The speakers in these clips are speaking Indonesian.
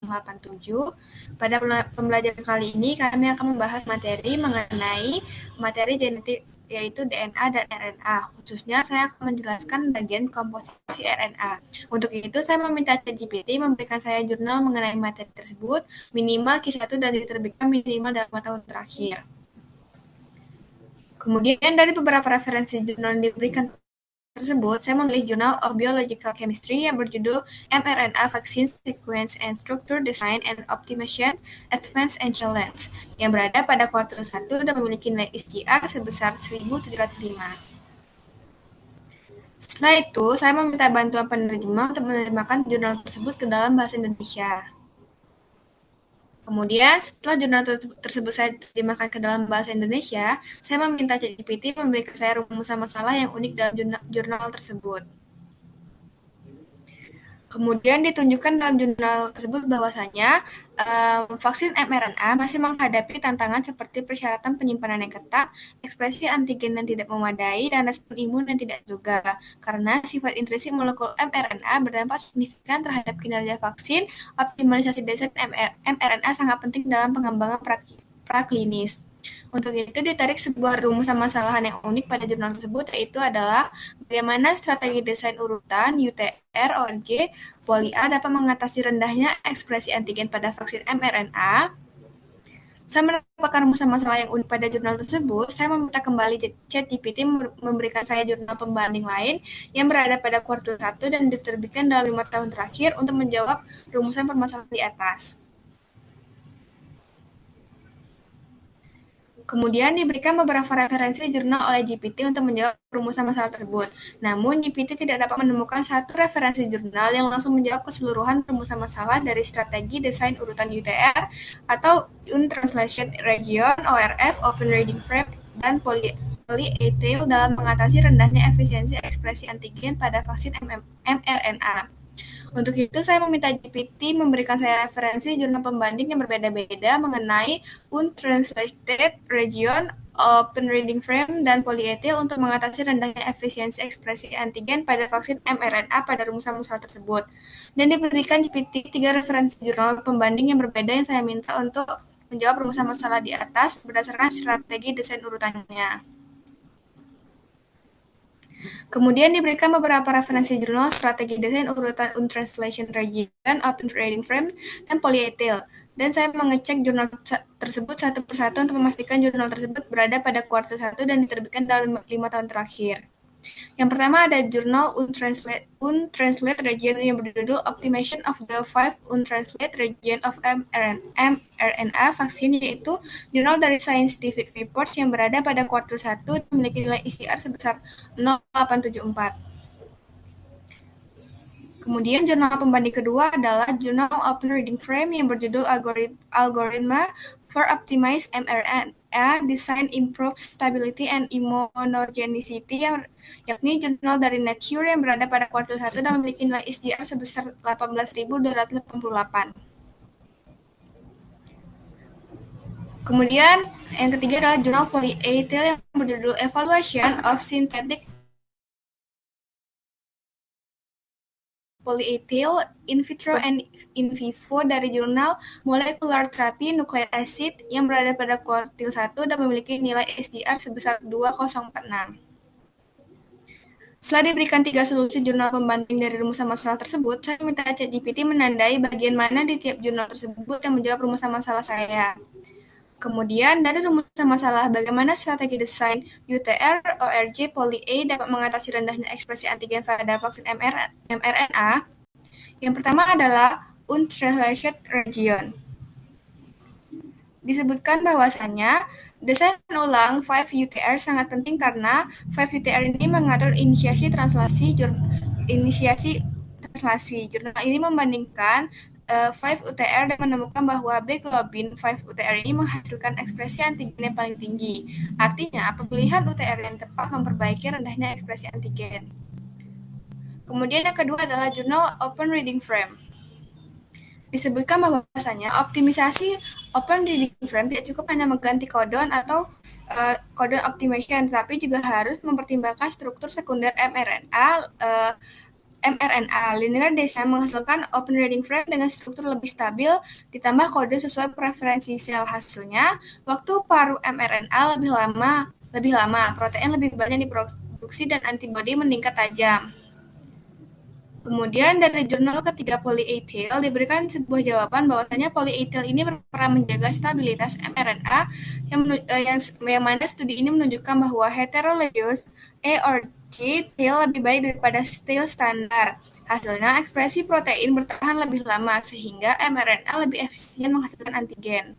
087. Pada pembelajaran kali ini kami akan membahas materi mengenai materi genetik yaitu DNA dan RNA. Khususnya saya akan menjelaskan bagian komposisi RNA. Untuk itu saya meminta ChatGPT memberikan saya jurnal mengenai materi tersebut minimal Q1 dan diterbitkan minimal dalam 5 tahun terakhir. Kemudian dari beberapa referensi jurnal yang diberikan tersebut, saya memilih Journal of Biological Chemistry yang berjudul mRNA Vaccine Sequence and Structure Design and Optimization Advanced and Challenge yang berada pada kuartil 1 dan memiliki nilai SGR sebesar 1705. Setelah itu, saya meminta bantuan penerjemah untuk menerjemahkan jurnal tersebut ke dalam bahasa Indonesia. Kemudian, setelah jurnal tersebut saya terjemahkan ke dalam bahasa Indonesia, saya meminta ChatGPT memberikan saya rumusan masalah yang unik dalam jurnal tersebut. Kemudian ditunjukkan dalam jurnal tersebut bahwasanya vaksin mRNA masih menghadapi tantangan seperti persyaratan penyimpanan yang ketat, ekspresi antigen yang tidak memadai, dan respon imun yang tidak terduga. Karena sifat intrinsik molekul mRNA berdampak signifikan terhadap kinerja vaksin, optimalisasi desain mRNA sangat penting dalam pengembangan praklinis. Untuk itu ditarik sebuah rumusan masalahan yang unik pada jurnal tersebut, yaitu adalah bagaimana strategi desain urutan UTR ORJ poli A dapat mengatasi rendahnya ekspresi antigen pada vaksin mRNA. Saya mendapatkan rumusan masalah yang unik pada jurnal tersebut. Saya meminta kembali ChatGPT memberikan saya jurnal pembanding lain yang berada pada kuartil 1 dan diterbitkan dalam 5 tahun terakhir untuk menjawab rumusan permasalahan di atas. Kemudian diberikan beberapa referensi jurnal oleh GPT untuk menjawab rumusan masalah tersebut. Namun, GPT tidak dapat menemukan satu referensi jurnal yang langsung menjawab keseluruhan rumusan masalah dari strategi desain urutan UTR atau Untranslated Region, ORF, Open Reading Frame, dan polyethyl dalam mengatasi rendahnya efisiensi ekspresi antigen pada vaksin mRNA. Untuk itu, saya meminta GPT memberikan saya referensi jurnal pembanding yang berbeda-beda mengenai Untranslated Region, Open Reading Frame, dan polyethyl untuk mengatasi rendahnya efisiensi ekspresi antigen pada vaksin mRNA pada rumusan masalah tersebut. Dan diberikan GPT 3 referensi jurnal pembanding yang berbeda yang saya minta untuk menjawab rumusan masalah di atas berdasarkan strategi desain urutannya. Kemudian diberikan beberapa referensi jurnal strategi desain urutan Untranslated Region, Open Reading Frame, dan polyethyl. Dan saya mengecek jurnal tersebut satu persatu untuk memastikan jurnal tersebut berada pada kuartil 1 dan diterbitkan dalam 5 tahun terakhir. Yang pertama ada jurnal Untranslated Region yang berjudul Optimization of the 5 Untranslated Region of mRNA Vaccine, yaitu jurnal dari Scientific Reports yang berada pada kuartil 1 dan memiliki nilai ICR sebesar 0,874. Kemudian jurnal pembanding kedua adalah Journal Open Reading Frame yang berjudul Algorithm for Optimized mRNA Design Improves Stability and Immunogenicity, yakni jurnal dari Nature yang berada pada kuartil 1 dan memiliki nilai SGR sebesar 18.288. Kemudian yang ketiga adalah jurnal polyethyl yang berjudul Evaluation of Synthetic Polyethyl in vitro and in vivo dari jurnal Molecular Therapy Nucleic Acid yang berada pada kuartil 1 dan memiliki nilai SGR sebesar 2046. Setelah diberikan 3 solusi jurnal pembanding dari rumusan masalah tersebut, saya minta ChatGPT menandai bagian mana di tiap jurnal tersebut yang menjawab rumusan masalah saya. Kemudian, dari rumusan masalah bagaimana strategi desain UTR ORJ poly A dapat mengatasi rendahnya ekspresi antigen pada vaksin mRNA. Yang pertama adalah Untranslated Region. Disebutkan bahwasannya desain ulang 5 UTR sangat penting karena 5 UTR ini mengatur inisiasi translasi. Jurnal ini membandingkan 5 UTR dan menemukan bahwa B globin 5 UTR ini menghasilkan ekspresi antigen yang paling tinggi. Artinya, pemilihan UTR yang tepat memperbaiki rendahnya ekspresi antigen. Kemudian yang kedua adalah Journal Open Reading Frame. Disebutkan bahwasanya optimisasi Open Reading Frame tidak cukup hanya mengganti codon atau codon optimization, tapi juga harus mempertimbangkan struktur sekunder mRNA, mRNA, linear design menghasilkan open reading frame dengan struktur lebih stabil, ditambah kode sesuai preferensi sel. Hasilnya, waktu paruh mRNA lebih lama, protein lebih banyak diproduksi dan antibodi meningkat tajam. Kemudian dari jurnal ketiga polyethyl diberikan sebuah jawaban bahwasanya polyethyl ini berperan menjaga stabilitas mRNA yang mana studi ini menunjukkan bahwa heterologous A or G tail lebih baik daripada tail standar. Hasilnya ekspresi protein bertahan lebih lama sehingga mRNA lebih efisien menghasilkan antigen.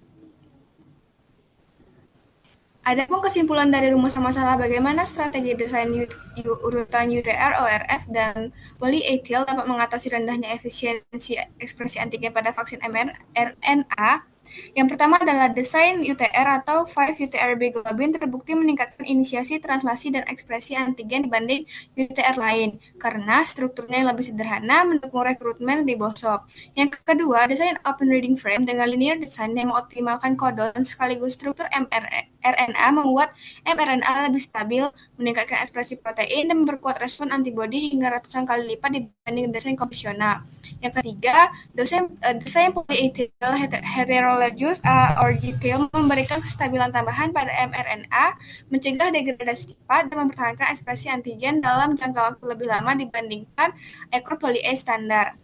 Adapun kesimpulan dari rumusan masalah bagaimana strategi desain urutan UTR, ORF, dan polyethyl dapat mengatasi rendahnya efisiensi ekspresi antigen pada vaksin mRNA. Yang pertama adalah desain UTR atau 5-UTRB globin terbukti meningkatkan inisiasi, translasi, dan ekspresi antigen dibanding UTR lain karena strukturnya yang lebih sederhana mendukung rekrutmen ribosom. Yang kedua, desain open reading frame dengan linear design yang mengoptimalkan codon sekaligus struktur mRNA membuat mRNA lebih stabil, meningkatkan ekspresi protein, dan memperkuat respon antibodi hingga ratusan kali lipat dibanding desain konvensional. Yang ketiga, desain polyethyl heterologous or GTL memberikan kestabilan tambahan pada mRNA, mencegah degradasi cepat, dan mempertahankan ekspresi antigen dalam jangka waktu lebih lama dibandingkan ekor poly-A standar.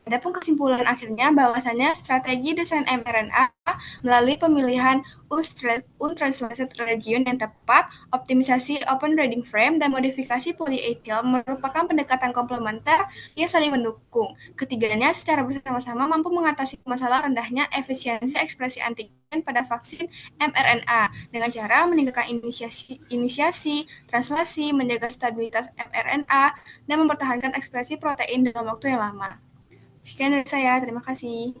Adapun kesimpulan akhirnya bahwasanya strategi desain mRNA melalui pemilihan untranslated region yang tepat, optimisasi open reading frame, dan modifikasi polyethyl merupakan pendekatan komplementer yang saling mendukung. Ketiganya secara bersama-sama mampu mengatasi masalah rendahnya efisiensi ekspresi antigen pada vaksin mRNA dengan cara meningkatkan inisiasi, translasi, menjaga stabilitas mRNA, dan mempertahankan ekspresi protein dalam waktu yang lama. Sekian dari saya, terima kasih.